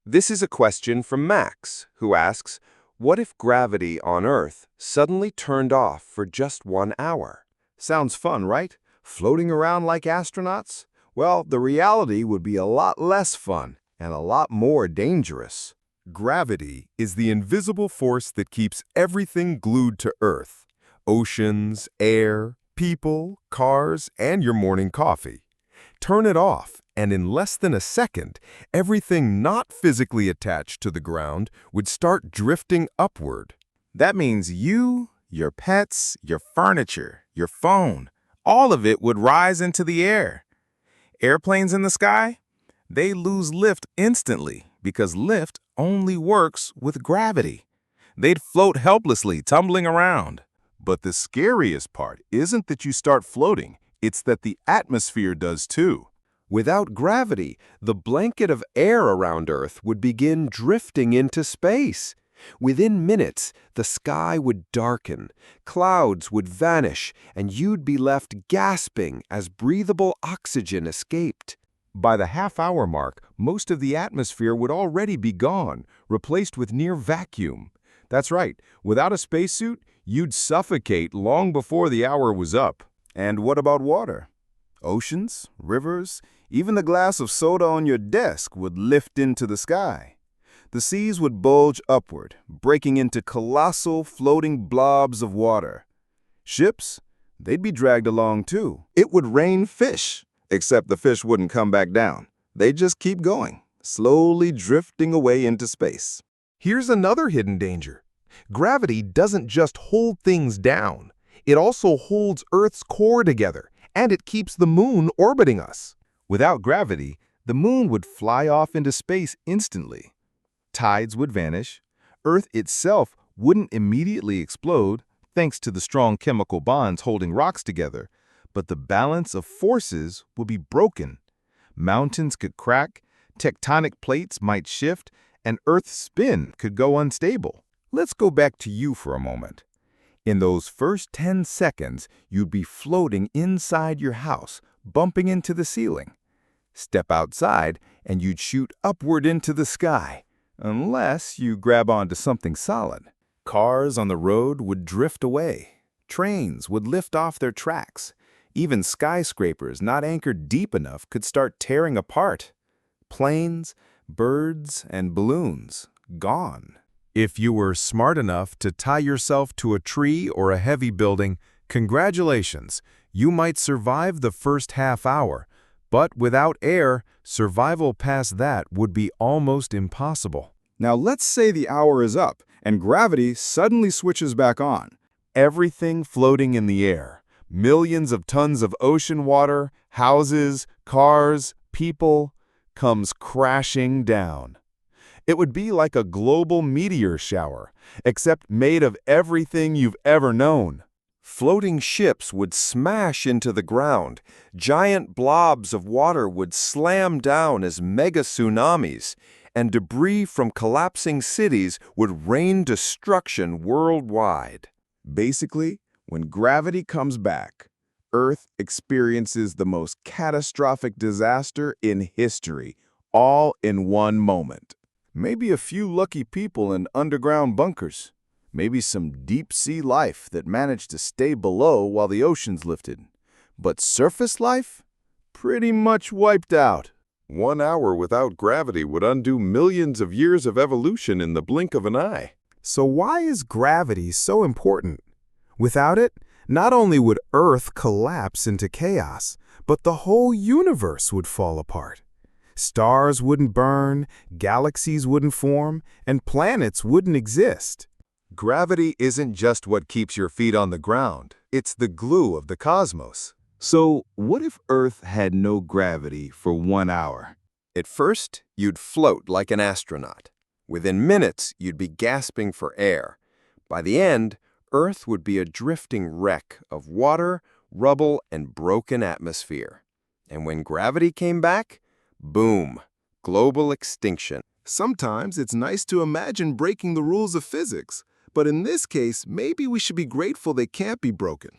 This is a question from Max, who asks, what if gravity on Earth suddenly turned off for just 1 hour? Sounds fun, right? Floating around like astronauts? Well, the reality would be a lot less fun and a lot more dangerous. Gravity is the invisible force that keeps everything glued to Earth. Oceans, air, people, cars, and your morning coffee. Turn it off, and in less than a second, everything not physically attached to the ground would start drifting upward. That means you, your pets, your furniture, your phone, all of it would rise into the air. Airplanes in the sky? They lose lift instantly because lift only works with gravity. They'd float helplessly, tumbling around. But the scariest part isn't that you start floating, it's that the atmosphere does too. Without gravity, the blanket of air around Earth would begin drifting into space. Within minutes, the sky would darken, clouds would vanish, and you'd be left gasping as breathable oxygen escaped. By the half-hour mark, most of the atmosphere would already be gone, replaced with near vacuum. That's right, without a spacesuit, you'd suffocate long before the hour was up. And what about water? Oceans, rivers, even the glass of soda on your desk would lift into the sky. The seas would bulge upward, breaking into colossal floating blobs of water. Ships, they'd be dragged along too. It would rain fish, except the fish wouldn't come back down. They'd just keep going, slowly drifting away into space. Here's another hidden danger. Gravity doesn't just hold things down. It also holds Earth's core together, and it keeps the moon orbiting us. Without gravity, the moon would fly off into space instantly. Tides would vanish. Earth itself wouldn't immediately explode, thanks to the strong chemical bonds holding rocks together, but the balance of forces would be broken. Mountains could crack, tectonic plates might shift, and Earth's spin could go unstable. Let's go back to you for a moment. In those first 10 seconds, you'd be floating inside your house, bumping into the ceiling. Step outside, and you'd shoot upward into the sky, unless you grab onto something solid. Cars on the road would drift away. Trains would lift off their tracks. Even skyscrapers not anchored deep enough could start tearing apart. Planes, birds, and balloons gone. If you were smart enough to tie yourself to a tree or a heavy building, congratulations, you might survive the first half hour. But without air, survival past that would be almost impossible. Now let's say the hour is up and gravity suddenly switches back on. Everything floating in the air. Millions of tons of ocean water, houses, cars, people, comes crashing down. It would be like a global meteor shower, except made of everything you've ever known. Floating ships would smash into the ground. Giant blobs of water would slam down as mega tsunamis, and debris from collapsing cities would rain destruction worldwide. Basically, when gravity comes back, Earth experiences the most catastrophic disaster in history, all in one moment. Maybe a few lucky people in underground bunkers. Maybe some deep-sea life that managed to stay below while the oceans lifted. But surface life? Pretty much wiped out. 1 hour without gravity would undo millions of years of evolution in the blink of an eye. So why is gravity so important? Without it, not only would Earth collapse into chaos, but the whole universe would fall apart. Stars wouldn't burn, galaxies wouldn't form, and planets wouldn't exist. Gravity isn't just what keeps your feet on the ground. It's the glue of the cosmos. So, what if Earth had no gravity for 1 hour? At first, you'd float like an astronaut. Within minutes, you'd be gasping for air. By the end, Earth would be a drifting wreck of water, rubble, and broken atmosphere. And when gravity came back, boom, global extinction. Sometimes it's nice to imagine breaking the rules of physics, but in this case, maybe we should be grateful they can't be broken.